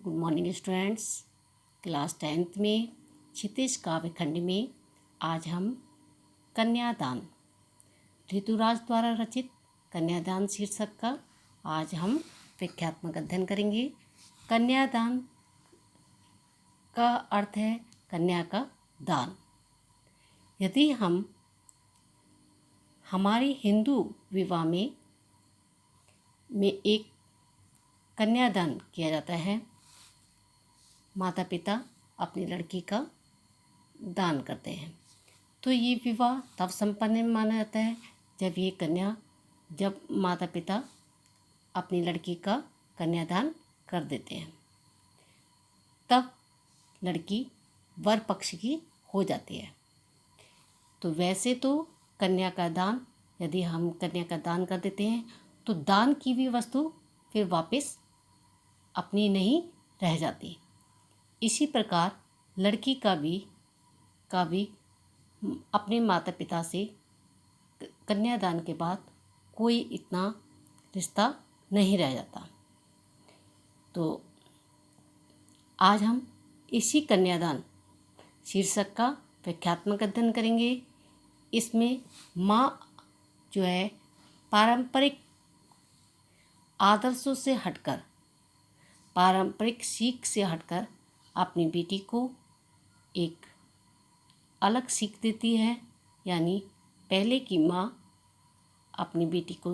Good morning students. Class 10th में क्षितिज काव्य खंड में आज हम कन्यादान, ऋतुराज द्वारा रचित कन्यादान शीर्षक का आज हम व्याख्यात्मक अध्ययन करेंगे। कन्यादान का अर्थ है कन्या का दान। यदि हमारी हिंदू विवाह में एक कन्यादान किया जाता है, माता पिता अपनी लड़की का दान करते हैं, तो ये विवाह तब संपन्न माना जाता है जब माता पिता अपनी लड़की का कन्यादान कर देते हैं, तब लड़की वर पक्ष की हो जाती है। तो वैसे तो कन्या का दान, यदि हम कन्या का दान कर देते हैं तो दान की भी वस्तु फिर वापस अपनी नहीं रह जाती। इसी प्रकार लड़की का भी अपने माता पिता से कन्यादान के बाद कोई इतना रिश्ता नहीं रह जाता। तो आज हम इसी कन्यादान शीर्षक का व्याख्यात्मक अध्ययन करेंगे। इसमें माँ जो है पारंपरिक आदर्शों से हटकर, पारंपरिक सीख से हटकर अपनी बेटी को एक अलग सीख देती है। यानी पहले की माँ अपनी बेटी को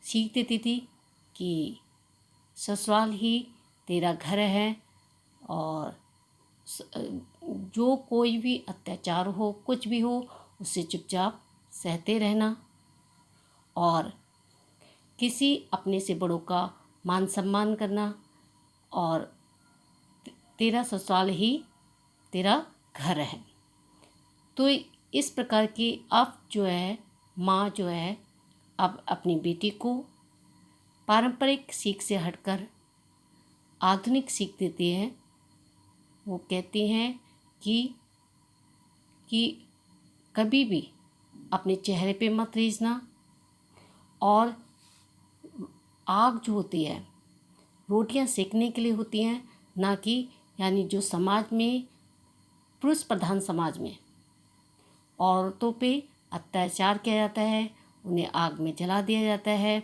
सीख देती थी कि ससुराल ही तेरा घर है और जो कोई भी अत्याचार हो, कुछ भी हो, उससे चुपचाप सहते रहना और किसी अपने से बड़ों का मान सम्मान करना और तेरा ससुराल ही तेरा घर है। तो इस प्रकार की अब जो है माँ जो है अब अपनी बेटी को पारंपरिक सीख से हटकर आधुनिक सीख देती है। वो कहती हैं कि कभी भी अपने चेहरे पे मत रीझना, और आग जो होती है रोटियां सेकने के लिए होती हैं, ना कि यानी जो समाज में पुरुष प्रधान समाज में औरतों पे अत्याचार किया जाता है, उन्हें आग में जला दिया जाता है।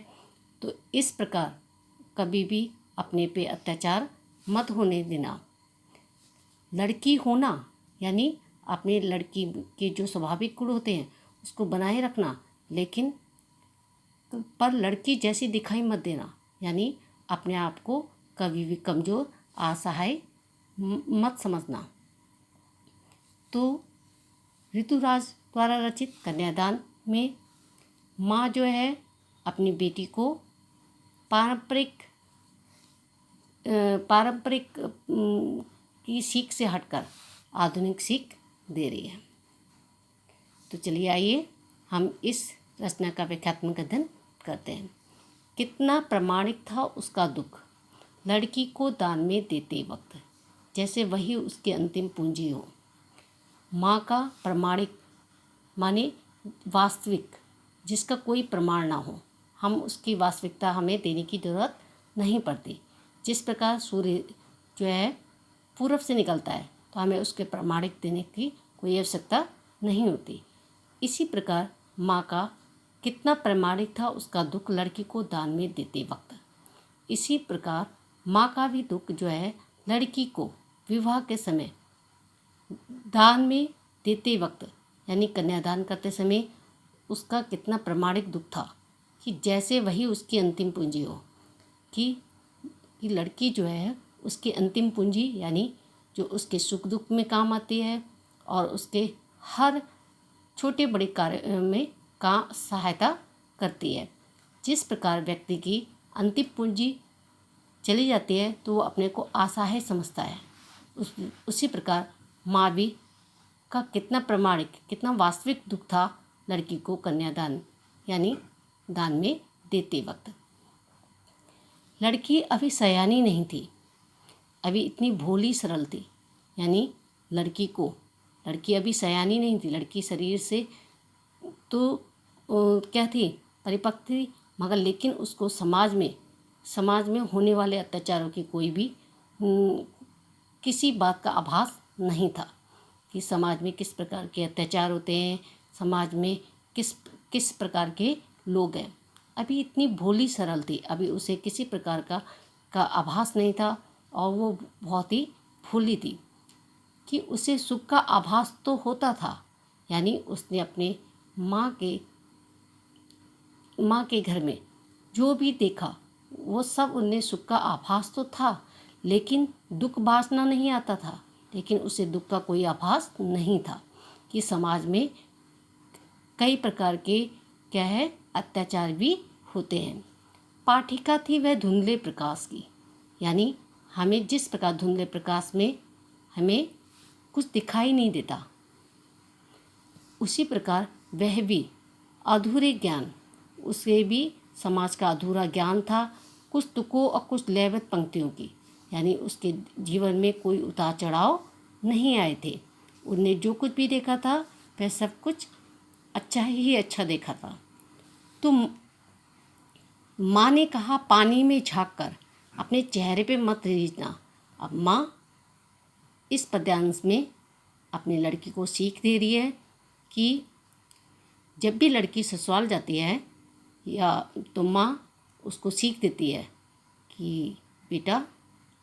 तो इस प्रकार कभी भी अपने पे अत्याचार मत होने देना। लड़की होना यानी अपने लड़की के जो स्वाभाविक गुण होते हैं उसको बनाए रखना, लेकिन पर लड़की जैसी दिखाई मत देना। यानी अपने आप को कभी भी कमज़ोर, असहाय मत समझना। तो ऋतुराज द्वारा रचित कन्यादान में माँ जो है अपनी बेटी को पारंपरिक की सीख से हटकर आधुनिक सीख दे रही है। तो चलिए आइए हम इस रचना का व्याख्यात्मक अध्ययन करते हैं। कितना प्रामाणिक था उसका दुख लड़की को दान में देते वक्त, जैसे वही उसकी अंतिम पूंजी हो। माँ का प्रामाणिक माने वास्तविक, जिसका कोई प्रमाण ना हो, हम उसकी वास्तविकता हमें देने की ज़रूरत नहीं पड़ती। जिस प्रकार सूर्य जो है पूरब से निकलता है तो हमें उसके प्रामाणिक देने की कोई आवश्यकता नहीं होती। इसी प्रकार माँ का कितना प्रामाणिक था उसका दुख लड़की को दान में देते वक्त। इसी प्रकार माँ का भी दुख जो है लड़की को विवाह के समय दान में देते वक्त यानी कन्यादान करते समय उसका कितना प्रामाणिक दुख था कि जैसे वही उसकी अंतिम पूंजी हो, कि लड़की जो है उसकी अंतिम पूंजी यानी जो उसके सुख दुख में काम आती है और उसके हर छोटे बड़े कार्य में सहायता करती है। जिस प्रकार व्यक्ति की अंतिम पूंजी चली जाती है तो वो अपने को असहाय समझता है, उसी प्रकार माँ भी का कितना प्रामाणिक, कितना वास्तविक दुख था लड़की को कन्यादान यानी दान में देते वक्त। लड़की अभी सयानी नहीं थी, अभी इतनी भोली सरल थी। यानी लड़की अभी सयानी नहीं थी, लड़की शरीर से तो क्या थी, परिपक्व थी, मगर लेकिन उसको समाज में होने वाले अत्याचारों की कोई भी किसी बात का आभास नहीं था कि समाज में किस प्रकार के अत्याचार होते हैं, समाज में किस किस प्रकार के लोग हैं। अभी इतनी भोली सरल थी, अभी उसे किसी प्रकार का आभास नहीं था और वो बहुत ही भोली थी कि उसे सुख का आभास तो होता था। यानी उसने अपने माँ के घर में जो भी देखा वो सब उन्हें सुख का आभास तो था, लेकिन दुख वासना नहीं आता था। लेकिन उसे दुख का कोई आभास नहीं था कि समाज में कई प्रकार के क्या है अत्याचार भी होते हैं। पाठिका थी वह धुंधले प्रकाश की, यानी हमें जिस प्रकार धुंधले प्रकाश में हमें कुछ दिखाई नहीं देता, उसी प्रकार वह भी अधूरे ज्ञान, उसे भी समाज का अधूरा ज्ञान था, कुछ तुकों और कुछ लयबद्ध पंक्तियों की। यानी उसके जीवन में कोई उतार चढ़ाव नहीं आए थे। उन्हें जो कुछ भी देखा था वह सब कुछ अच्छा ही अच्छा देखा था। तो माँ ने कहा, पानी में झाँक कर अपने चेहरे पे मत रीझना। अब माँ इस पद्यांश में अपनी लड़की को सीख दे रही है कि जब भी लड़की ससुराल जाती है या तो माँ उसको सीख देती है कि बेटा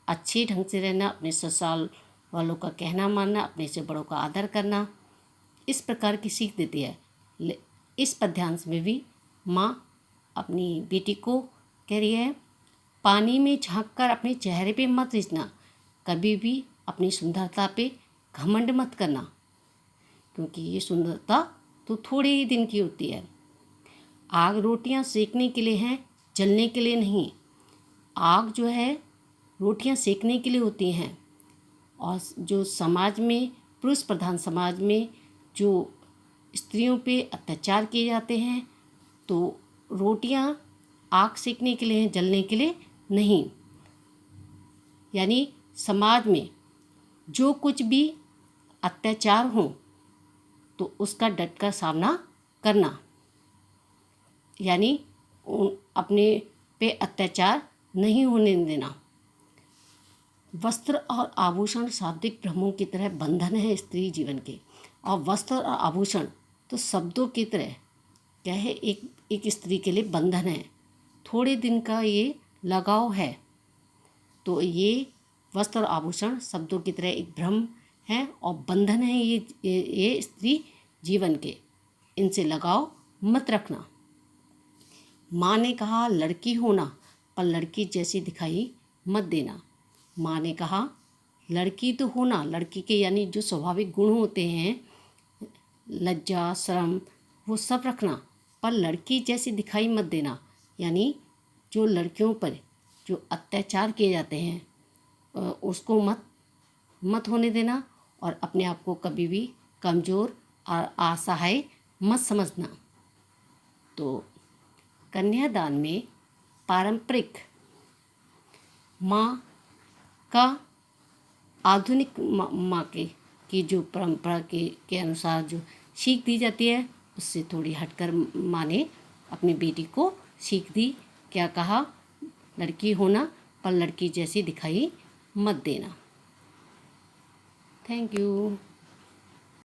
अच्छे ढंग से रहना, अपने ससुराल वालों का कहना मानना, अपने से बड़ों का आदर करना, इस प्रकार की सीख देती है। इस पद्यांश में भी माँ अपनी बेटी को कह रही है, पानी में झाँक कर अपने चेहरे पे मत रीझना, कभी भी अपनी सुंदरता पे घमंड मत करना, क्योंकि ये सुंदरता तो थोड़े ही दिन की होती है। आग रोटियां सेकने के लिए हैं, जलने के लिए नहीं। आग जो है रोटियां सेकने के लिए होती हैं। और जो समाज में, पुरुष प्रधान समाज में जो स्त्रियों पे अत्याचार किए जाते हैं, तो रोटियां आग सेकने के लिए हैं, जलने के लिए नहीं। यानी समाज में जो कुछ भी अत्याचार हो तो उसका डट कर सामना करना, यानी अपने पे अत्याचार नहीं होने देना। वस्त्र और आभूषण शाब्दिक भ्रमों की तरह बंधन है स्त्री जीवन के, और वस्त्र और आभूषण तो शब्दों की तरह क्या है, एक स्त्री के लिए बंधन है, थोड़े दिन का ये लगाव है। तो ये वस्त्र और आभूषण शब्दों की तरह एक भ्रम है और बंधन है ये स्त्री जीवन के, इनसे लगाव मत रखना। माँ ने कहा, लड़की होना पर लड़की जैसी दिखाई मत देना। माँ ने कहा लड़की तो होना, लड़की के यानी जो स्वाभाविक गुण होते हैं, लज्जा शर्म वो सब रखना, पर लड़की जैसी दिखाई मत देना। यानी जो लड़कियों पर जो अत्याचार किए जाते हैं उसको मत होने देना, और अपने आप को कभी भी कमज़ोर और असहाय मत समझना। तो कन्यादान में पारंपरिक माँ का आधुनिक माँ की जो परंपरा के अनुसार जो सीख दी जाती है, उससे थोड़ी हटकर माँ ने अपनी बेटी को सीख दी। क्या कहा, लड़की होना पर लड़की जैसी दिखाई मत देना। Thank you.